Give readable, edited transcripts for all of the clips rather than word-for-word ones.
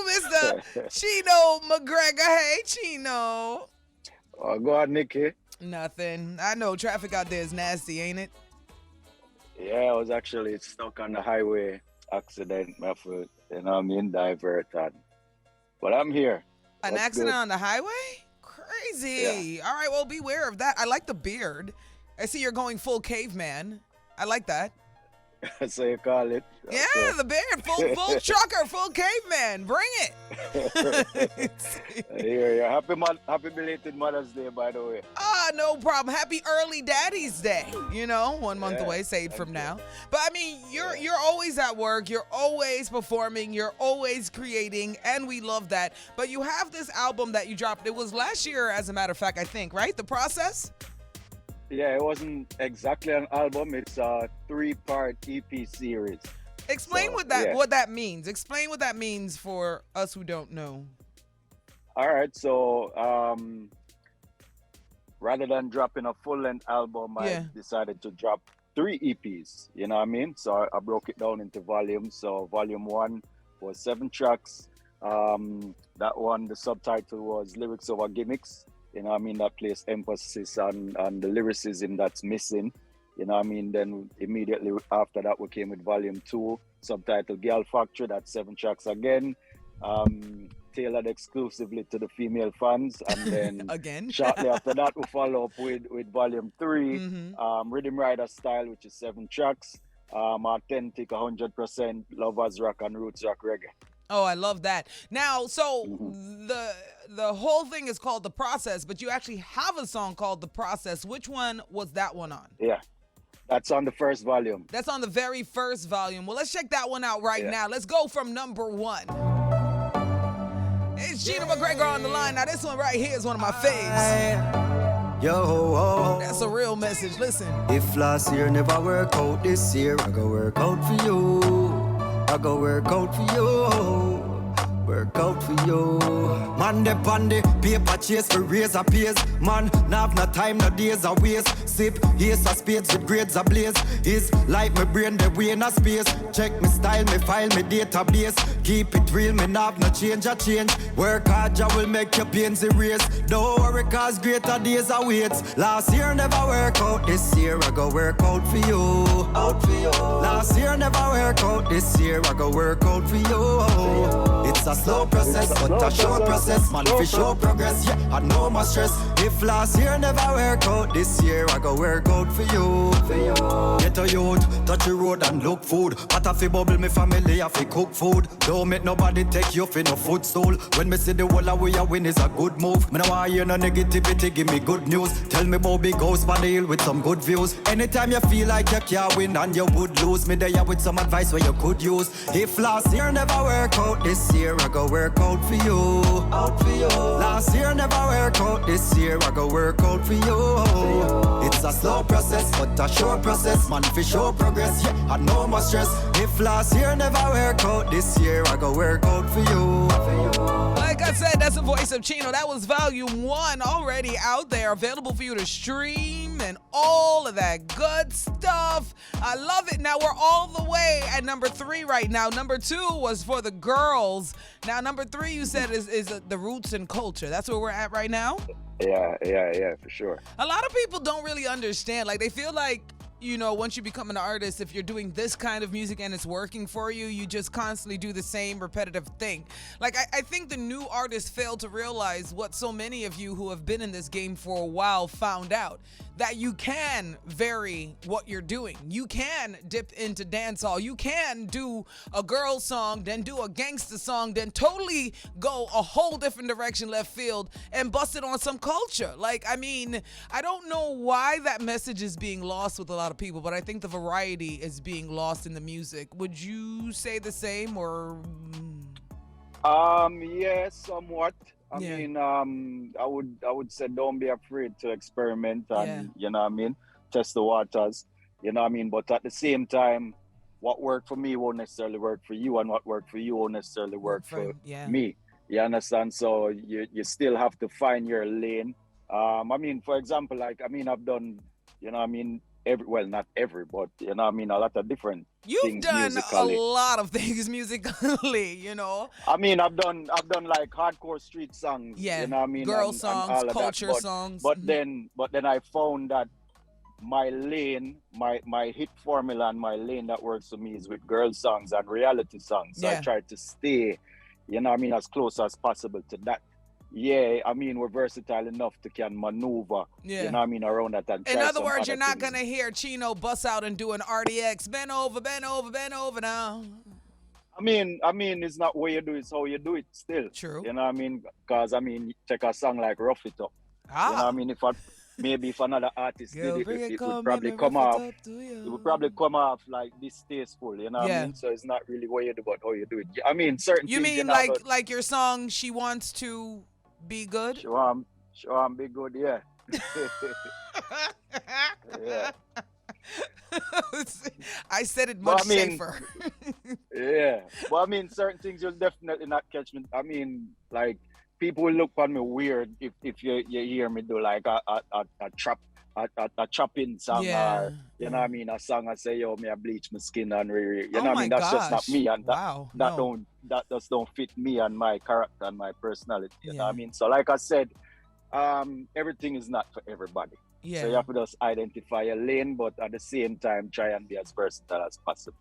Mr. Chino McGregor. Hey, Chino. Oh, go on, Nikki. Nothing. I know traffic out there is nasty, ain't it? Yeah, I was actually stuck on the highway accident, my foot. You know what I mean? Divert. But I'm here. An What's accident good? on the highway? Yeah. Crazy. All right, well, beware of that. I like the beard. I see you're going full caveman. I like that. So you call it. Yeah, Okay. the beard. Full trucker, full caveman. Bring it. Here, yeah. Happy belated Mother's Day, by the way. No problem. Happy early Daddy's Day. 1 month Yeah, away, saved thank from you. now. But I mean, you're always at work. You're always performing. You're always creating, and we love that. But you have this album that you dropped. It was last year, as a matter of fact, I think, right? The Process? Yeah, it wasn't exactly an album. It's a 3-part EP series. Explain So, what that yeah. what that means. Explain what that means for us who don't know. All right, so rather than dropping a full-length album, Yeah. I decided to drop 3 EPs. You know what I mean? So I broke it down into volumes. So volume 1 was 7 tracks. That one, the subtitle was Lyrics Over Gimmicks. You know what I mean? That placed emphasis on the lyricism that's missing. You know what I mean? Then immediately after that, we came with volume 2, subtitled Girl Factory. That's 7 tracks again. Tailored exclusively to the female fans. And then Again. shortly after that, we follow up with volume 3, Mhm. Riddim Ryda Style, which is 7 tracks. Authentic, 100% lovers rock and roots rock reggae. Oh, I love that. Now, so Mhm. the whole thing is called The Process, but you actually have a song called The Process. Which one was that one on? Yeah, that's on the first volume. That's on the very first volume. Well, let's check that one out right Yeah. now. Let's go from number 1. It's Chino McGregor on the line. Now, this one right here is one of my faves. Yo, That's a real message. Listen. if last year never work out, this year I go work out for you. I go work out for you. Work out for you. Man, the pandy, paper chase for razor pays. Man, nah have no time, no days a waste. Sip, ace of spades with grades ablaze. It's like my brain, the way in a space. Check me style, me file, me database. Keep it real, me nah have no change a change. Work hard, ya will make your pains erase. Don't worry, cause greater days await. Last year never work out, this year I go work out for you. Out for you. Last year never work out, this year I go work out for you. It's a slow process, but a short process. Man, for show progress, yeah, I know my stress. If last year never work out, this year I go work out for you. Get a youth, touch the road and look food. But if you bubble me family, if you cook food. Don't make nobody take you for no footstool. When me see the whole of we a win is a good move. Me no want hear no negativity, give me good news. Tell me about big house on the hill with some good views. Anytime you feel like you can't win and you would lose, me there with some advice where you could use. If last year never work out, this year I go work out for you. Out for you. Last year never work out, this year I go work out for you. It's a slow process, but a short process. Man, for show progress, yeah, I know my stress. If last year never work out, this year I go work out for you. Like I said, that's the voice of Chino. That was volume 1 already out there, available for you to stream and all of that good stuff. I love it. Now we're all the way at number 3 right now. Number 2 was for the girls. Now number 3 you said is the roots and culture. That's where we're at right now. Yeah, for sure. A lot of people don't really understand. Like, they feel like, once you become an artist, if you're doing this kind of music and it's working for you, you just constantly do the same repetitive thing. Like, I think the new artists fail to realize what so many of you who have been in this game for a while found out. That you can vary what you're doing. You can dip into dancehall. You can do a girl song, then do a gangster song, then totally go a whole different direction left field and bust it on some culture. Like, I mean, I don't know why that message is being lost with a lot of people, but I think the variety is being lost in the music. Would you say the same or? Yeah, somewhat. I mean, I would say don't be afraid to experiment and you know what I mean, test the waters. You know what I mean? But at the same time, what worked for me won't necessarily work for you, and what worked for you won't necessarily work for me. You understand? So you still have to find your lane. I mean, for example, I've done, not every, but a lot of different You've done musically. a lot of things musically, you know. I mean, I've done like hardcore street songs, Yeah, you know what I mean, girl and songs, all of that. culture songs. But then I found that my lane, my hit formula and my lane that works for me is with girl songs and reality songs. So I Yeah. try to stay, you know what I mean, as close as possible to that. Yeah, I mean, we're versatile enough to can maneuver, Yeah. you know what I mean, around that. And In try other some words, other you're not things. gonna hear Chino bust out and do an RDX. Bend over, bend over, bend over now. I mean, it's not what you do, it's how you do it still. True. You know what I mean? Because, I mean, take a song like Ruff It Up. You know what I mean? If another artist Girl, did bring it, it come, would probably let me come rough off. it up to you. It would probably come off like distasteful, you know what Yeah. I mean? So it's not really what you do, but how you do it. I mean, certain You things, mean you know, but like your song "She Wants to Be Good"? show 'em be good, yeah. Yeah. I said it But much I mean- safer. Yeah. But I mean, certain things you'll definitely not catch me. I mean, like, people will look on me weird if you hear me do like a chopping song, Yeah, or you know what I mean, a song I say, yo, me I bleach my skin and you know Oh what I my mean, that's just not gosh. me, and Wow, that no. just don't fit me and my character and my personality, you know what I Yeah. mean? So like I said, everything is not for everybody. Yeah. So you have to just identify a lane, but at the same time try and be as versatile as possible.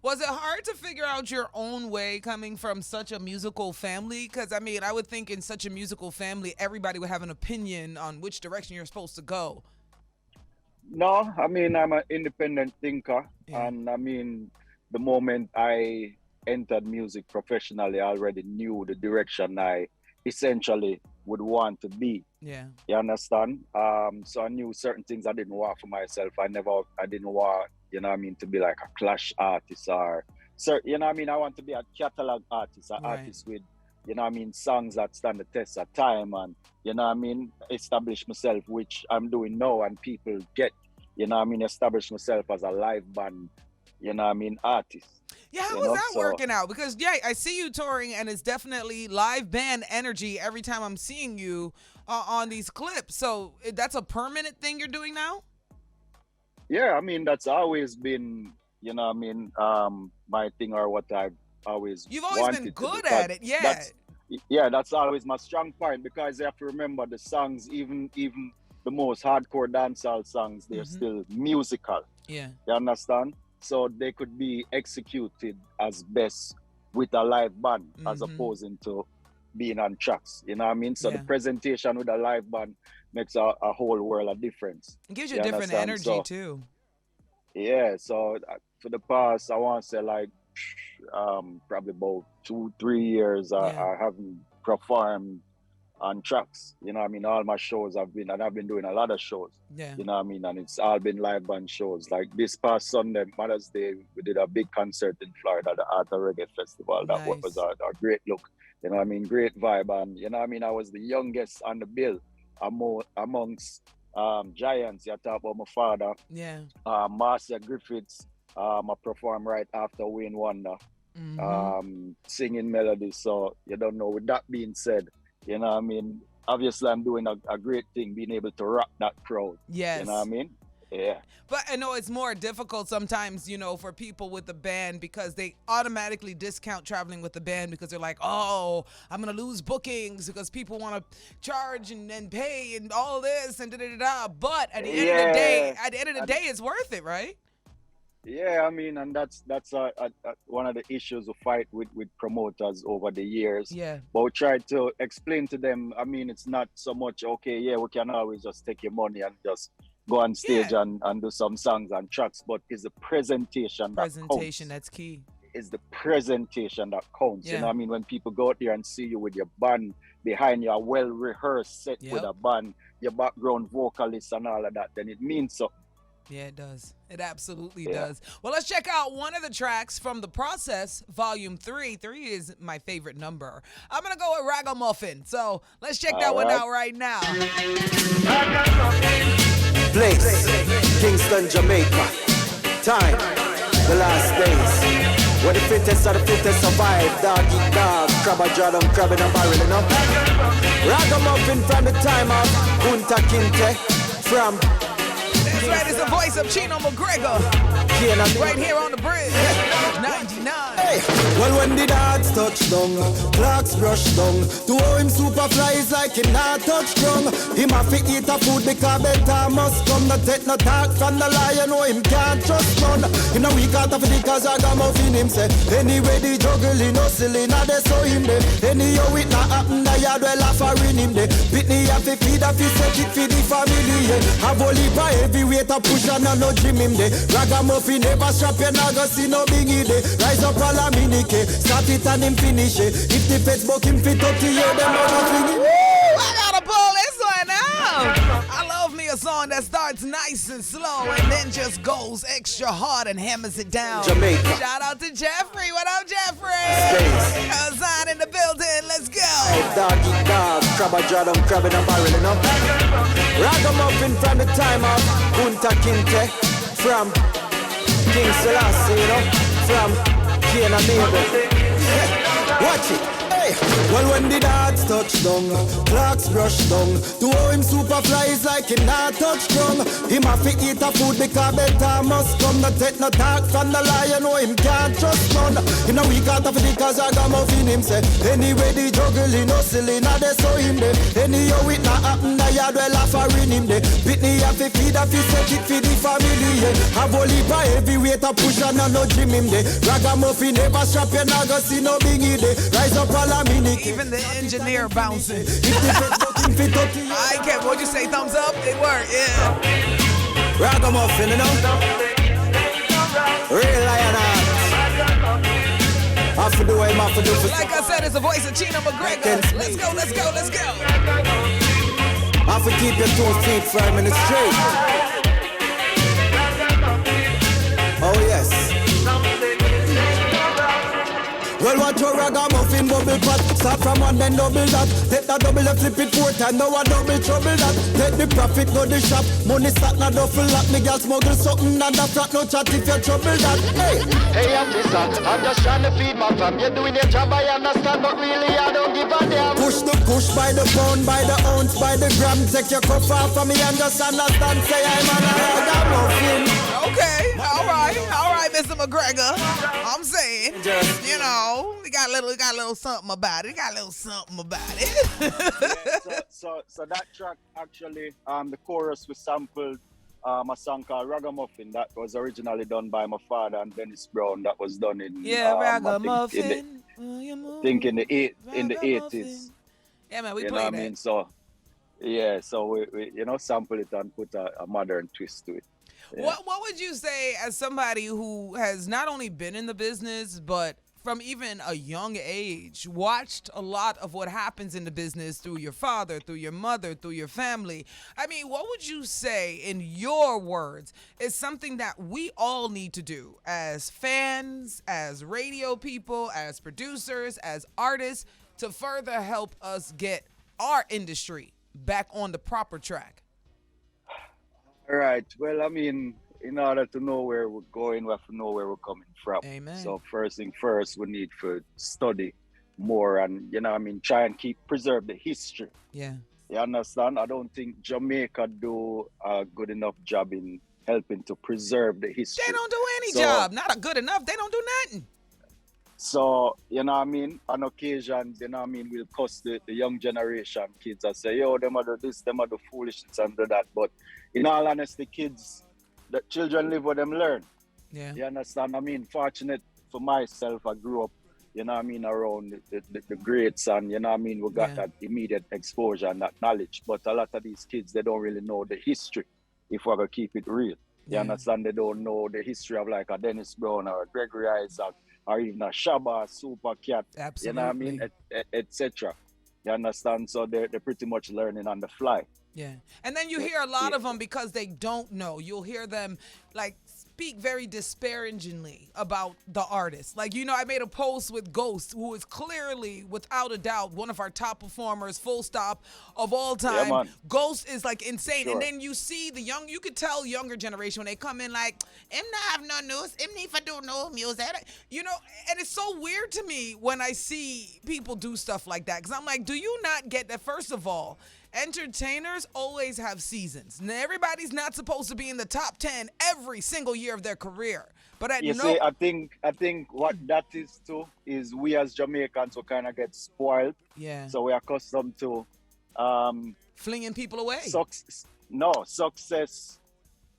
Was it hard to figure out your own way coming from such a musical family? Because, I mean, I would think in such a musical family, everybody would have an opinion on which direction you're supposed to go. No, I mean, I'm an independent thinker. Yeah. And I mean, the moment I entered music professionally, I already knew the direction I essentially would want to be. Yeah. You understand? So I knew certain things I didn't want for myself. I didn't want, you know what I mean, to be like a clash artist or, you know what I mean? I want to be a catalog artist, an Right. artist with, you know what I mean, songs that stand the test of time and, you know what I mean, establish myself, which I'm doing now and people get, you know what I mean, establish myself as a live band, you know what I mean, artist. Yeah, how You is know, that so- working out? Because, yeah, I see you touring, and it's definitely live band energy every time I'm seeing you on these clips. So that's a permanent thing you're doing now? Yeah, I mean, that's always been, you know what I mean, my thing, or what I've always You've always wanted been to good do. at it, yeah. That's always my strong point, because you have to remember the songs, even the most hardcore dancehall songs, they're still musical. Yeah. You understand? So they could be executed as best with a live band as opposing to being on tracks. You know what I mean? So Yeah. the presentation with a live band makes a whole world of difference. It gives you a You different understand? energy, So- too. Yeah, so for the past, I want to say like probably about 2-3 years, Yeah. I haven't performed on tracks. You know what I mean? All my shows I've been doing a lot of shows. Yeah. You know what I mean? And it's all been live band shows. Like this past Sunday, Mother's Day, we did a big concert in Florida, the Art of Reggae Festival. That Nice. was a great look. You know what I mean? Great vibe. And you know what I mean? I was the youngest on the bill amongst giants. You talk about my father, Yeah. Marcia Griffiths. I performed right after Wayne Wonder, singing melodies. So you don't know. With that being said, you know what I mean? Obviously, I'm doing a great thing, being able to rock that crowd. Yes. You know what I mean? Yeah. But I know it's more difficult sometimes, you know, for people with the band, because they automatically discount traveling with the band because they're like, oh, I'm going to lose bookings because people want to charge and pay and all this and da-da-da-da. But at the end of the day, it's worth it, right? Yeah, I mean, and that's one of the issues we fight with promoters over the years. Yeah. But we try to explain to them, I mean, it's not so much, okay, yeah, we can always just take your money and just go on stage and do some songs and tracks, but it's the presentation that counts. That's key. It's the presentation that counts. Yeah. You know what I mean? When people go out there and see you with your band behind you, a well-rehearsed set with a band, your background vocalists and all of that, then it means something. Yeah, it does. It absolutely does. Well, let's check out one of the tracks from The Process, Volume 3. 3 is my favorite number. I'm going to go with Ragamuffin. So let's check that one out right now. Place, Kingston, Jamaica. Time, the last days. Where the fittest of the fittest survive. Dog eat dog, crab a jar, crab in a barrel, you know. Ragamuffin from the time of Kunta Kinte. From right, it's the voice of Chino McGregor. Right here on the bridge. 99. Hey, well, when the dogs touch down, clocks brush down. To how him super fly is like him not touch down. Him have to eat a food because better must come. Not take no talk from the lion, know him can't trust none. In a week out of the cause I got muffin him say. Anyway, the juggling, hustling, now they saw him there. Anyhow, it not happen, the yard well offering him there. Pitney have to feed up his set it for the family, yeah. Have only by heavy weight a push and no gym him there. Ragamuffin never strap you, not go see no biggie there. Rise up all a minike, start it and him finish it. If the Facebook him fit up to you, them other thing. I gotta pull this one out. I love me a song that starts nice and slow and then just goes extra hard and hammers it down. Jamaica. Shout out to Jeffrey. What up, Jeffrey? Outside in the building. Let's go. Hey, doggy dog, crab a jar, I'm crabbing a barrel, you know. Ragamuffin from the time of Kunta Kinte, from King Selassie, you know, from Cain and Abel. Watch it. Hey, well, when the dogs touch down, clocks brush down. To how him super fly is like him not touch down. Him have to eat a food because better must come. Not take no talk from the lion, know him can't trust none. In a week out of the cause I got muffin him say. Anyway, the juggling, hustling, now they saw him there. Anyhow, it not happen, the yard well offering him there. Pitney have to feed up his set it for the family, yeah. Have only by heavy weight a push and no gym him there. Ragamuffin never strap you, not go see no biggie there. Rise up all a minute. Even the engineer bouncing. I can't. What'd you say? Thumbs up? It worked. Yeah. Ragamuffin, you know. Real lion heart. Have to do what I'm have to do for. Like I said, it's the voice of Chino McGregor. Let's go, let's go, let's go. Have to keep your 2 feet firm in the straight. Oh yes. Well, watch your ragamuffin bubble pot. Start from one, then double that. Take that double and flip it 4 times. Now a double trouble that. Take the profit, go the shop. Money stack, not duffel lock. Me girl smuggle something, not the flat, no chat if you trouble that. Hey, I'm this I'm just trying to feed my fam. You're doing your job, I understand, but really I don't give a damn. Push the push by the pound, by the ounce, by the gram. Take your cup off from me and just understand. Say I'm on a ragamuffin. Okay, all right, Mr. McGregor. I'm saying, you know, we got a little something about it. Yeah, so that track actually, the chorus we sampled a song called Ragamuffin that was originally done by my father and Dennis Brown. That was done in Ragamuffin. I think in the 80s. Yeah, man, we you played know what that. I mean? So yeah, so we sample it and put a modern twist to it. Yeah. What would you say as somebody who has not only been in the business, but from even a young age, watched a lot of what happens in the business through your father, through your mother, through your family? I mean, what would you say, in your words, is something that we all need to do as fans, as radio people, as producers, as artists, to further help us get our industry back on the proper track? All right. Well, I mean, in order to know where we're going, we have to know where we're coming from. Amen. So first thing first, we need to study more and, you know what I mean, try and preserve the history. Yeah. You understand? I don't think Jamaica do a good enough job in helping to preserve the history. They don't do any job. Not a good enough. They don't do nothing. So, you know what I mean? On occasion, you know what I mean, we'll cuss the young generation kids and say, yo, them are do this, them are do foolishness and do that. But in all honesty, the children live what them learn. Yeah. You understand? I mean, fortunate for myself, I grew up, you know what I mean, around the greats and, you know what I mean, we got that immediate exposure and that knowledge. But a lot of these kids, they don't really know the history, if we're going to keep it real. You understand? They don't know the history of like a Dennis Brown or a Gregory Isaac, or even a Shabba, Super Cat, Absolutely. you know what I mean, etc. You understand? So they're pretty much learning on the fly. Yeah. And then you hear a lot of them because they don't know. You'll hear them like speak very disparagingly about the artist. Like, you know, I made a post with Ghost, who is clearly, without a doubt, one of our top performers, full stop, of all time. Yeah, man. Ghost is like insane. Sure. And then you see you could tell younger generation when they come in like, him not have no news, him need for do no music. You know, and it's so weird to me when I see people do stuff like that. Because I'm like, do you not get that? First of all, entertainers always have seasons. Now, everybody's not supposed to be in the top 10 every single year of their career. But You see, I think what that is too is we as Jamaicans will kind of get spoiled. Yeah. So we're accustomed to Flinging people away. success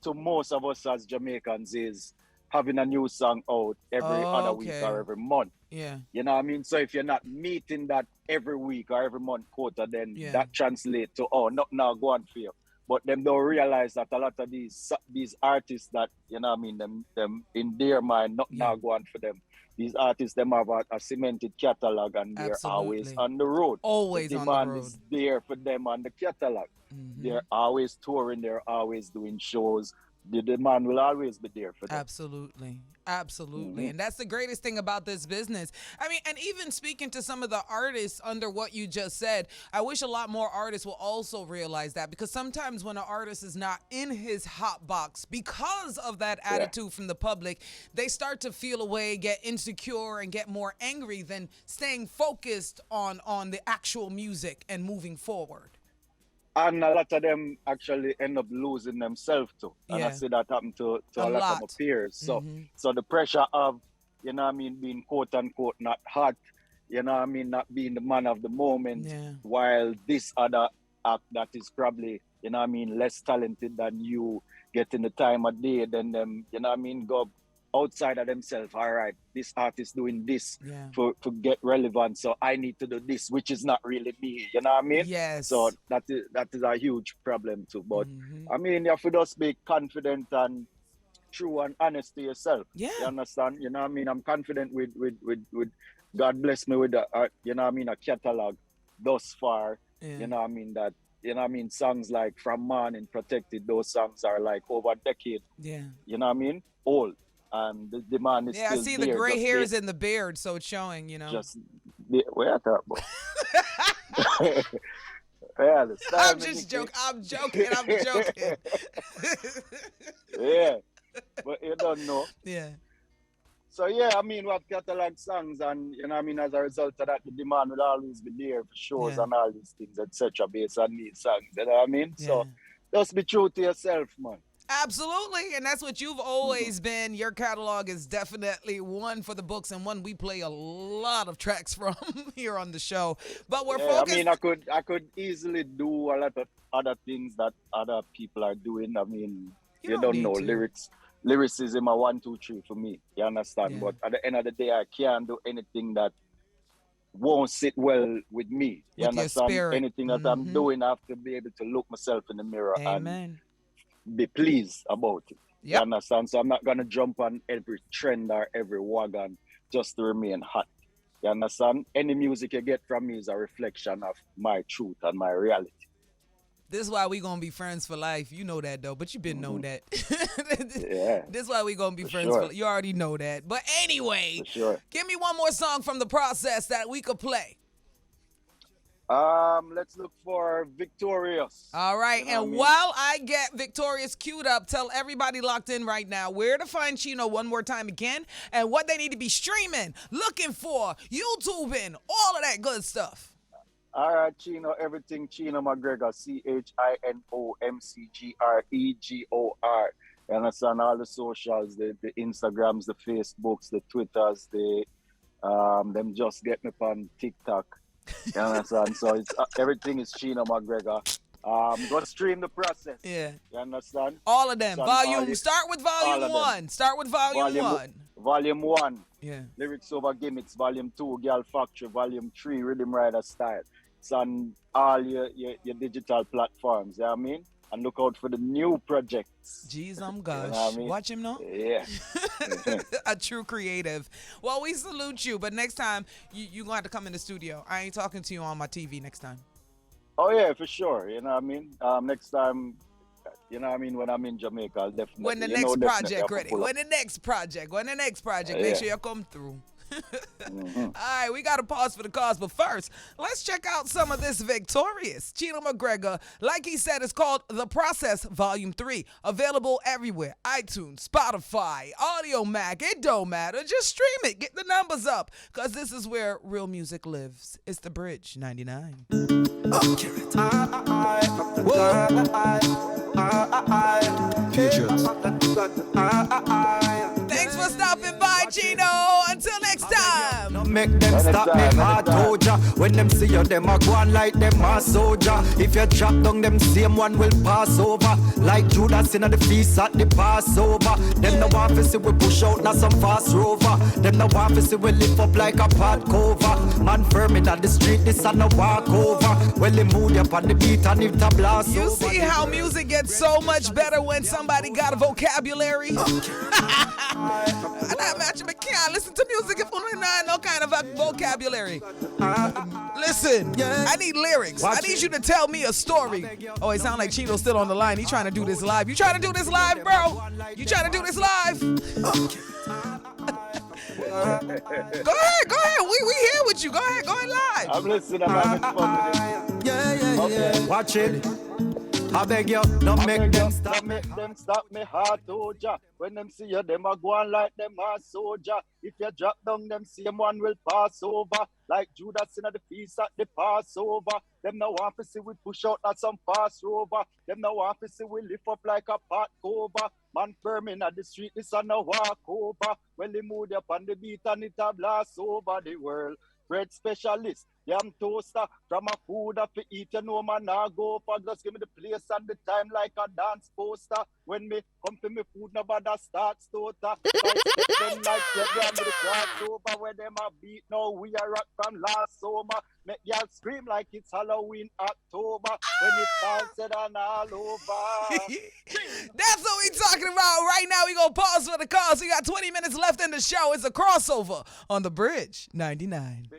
to most of us as Jamaicans is having a new song out every other week Okay. or every month. Yeah. You know what I mean? So if you're not meeting that every week or every month quota, then Yeah. that translates to, oh, nothing now go on for you. But them don't realize that a lot of these artists that, you know what I mean, them in their mind, nothing Yeah. now go on for them. These artists, them have a cemented catalog and they're always Absolutely. on the road. Always The on the demand road. is there for them on the catalog. Mhm. They're always touring, they're always doing shows. The demand will always be there for them. Absolutely. Absolutely. Mhm. And that's the greatest thing about this business. I mean, and even speaking to some of the artists under what you just said, I wish a lot more artists will also realize that, because sometimes when an artist is not in his hot box because of that Yeah. attitude from the public, they start to feel away, get insecure, and get more angry than staying focused on the actual music and moving forward. And a lot of them actually end up losing themselves too. And I Yeah. see that happen to A a lot of my lot. peers. So Mhm. so the pressure of, you know what I mean, being quote unquote not hot, you know what I mean, not being the man of the moment, Yeah. while this other act that is probably, you know what I mean, less talented than you, getting the time of day, then them, you know what I mean, go outside of themselves. All right, this artist doing this Yeah. to get relevant, so I need to do this, which is not really me. You know what I mean? Yes. So that is a huge problem too. But Mhm. I mean, you have to just be confident and true and honest to yourself. Yeah. You understand? You know what I mean? I'm confident with God bless me with you know what I mean, a catalog thus far. Yeah. You know what I mean, that, you know what I mean, songs like From Mawning, Protected, those songs are like over a decade, Yeah. you know what I mean, old. And the demand is Yeah, I still see there. the gray just hairs be- in the beard, so it's showing, you know. just where I thought about. Yeah, the style, I'm just Nikki. joking. I'm joking. Yeah, but you don't know. Yeah. So yeah, I mean, what catalog songs, and you know, I mean, as a result of that, the demand will always be there for shows Yeah. and all these things, etc. Based on these songs, you know what I mean? Yeah. So just be true to yourself, man. Absolutely. And that's what you've always been. Your catalog is definitely one for the books and one we play a lot of tracks from here on the show. But we're Yeah, focused. I mean, I could easily do a lot of other things that other people are doing. I mean, You you don't don't know need to. lyricism a 1, 2, 3 for me. You understand? Yeah. But at the end of the day, I can't do anything that won't sit well with me. You With your understand? spirit. Anything that I'm Mhm. doing, I have to be able to look myself in the mirror Amen. and be pleased about it. Yep. You understand? So I'm not gonna jump on every trend or every wagon just to remain hot. You understand? Any music you get from me is a reflection of my truth and my reality. This is why we gonna be friends for life. You know that though, but you been know that. Yeah, This is why we gonna be For friends sure. for. You already know that. But anyway, for sure. give me one more song from the process that we could play. Let's look for Victorious. All right, You know what and I mean? while I get Victorious queued up, tell everybody locked in right now where to find Chino one more time again and what they need to be streaming, looking for, YouTubing, all of that good stuff. All right, Chino, everything Chino McGregor, ChinomcGregor. You understand? All the socials, the Instagrams, the Facebooks, the Twitters, them just get me on TikTok. You understand? So it's everything is Chino McGregor. Go stream the process. Yeah. You understand? All of them. Son, Volume. Start with all volume of them. 1. Start with volume 1. Volume 1, Yeah. Lyrics Over Gimmicks. Volume 2, Girl Factory. Volume 3, Riddim Ryda Style. It's on all your digital platforms. You know what I mean? And look out for the new projects. Jeez, I'm gosh. You know what I mean? Watch him, no? Yeah. A true creative. Well, we salute you, but next time you going to have to come in the studio. I ain't talking to you on my TV next time. Oh yeah, for sure. You know what I mean? Next time, you know what I mean, when I'm in Jamaica, I'll definitely. When the you next know, definitely project have to ready. pull up. When the next project. Make Yeah. sure you come through. All right, we got to pause for the cause, but first, let's check out some of this victorious Chino McGregor. Like he said, it's called The Process Volume 3. Available everywhere. iTunes, Spotify, Audio Mac. It don't matter. Just stream it. Get the numbers up, because this is where real music lives. It's The Bridge 99. Thanks for stopping by, Chino. Until next time. No make them stop me hard told ya. When them see you, them a go on like them a soldier. If you drop down, them same one will pass over. Like Judas in the feast at the Passover. Them no want to see we push out, not some fast rover. Them no want to see we lift up like a pot cover. Man firm in the street, this a no walk over. Well, they move up on the beat and if the blast You over. see how music gets so much better when somebody got a vocabulary? That match me can't listen to music if only not no kind of vocabulary. Listen, I need lyrics. I need you to tell me a story. Oh, it sounds like Chino's still on the line. He's trying to do this live. You trying to do this live, bro? You trying to do this live? Go ahead. We here with you. Go ahead live. I'm listening. I'm having fun with it. Yeah. Watch it. I beg you, don't make them stop me. Stop me hard told ya. When them see you, them a go on like them a soldier. If you drop down, them same one will pass over. Like Judas in the feast at the Passover. Them no want to see we push out at some fast rover. Them no want to see we lift up like a pot cover. Man firm in the street, this a no walk over. When they move up on the beat and it a blast over the world. Bread specialist, yam toaster, from a food that to eat, you know man, I go for just give me the place and the time like a dance poster. When me come to me food, nobody starts to them like them with the crossover. Where them a beat, now we are rock from last summer. Make y'all scream like it's Halloween October. When it starts and all over. That's what we talking about right now. We gonna pause for the cause. We got 20 minutes left in the show. It's a crossover on The Bridge 99.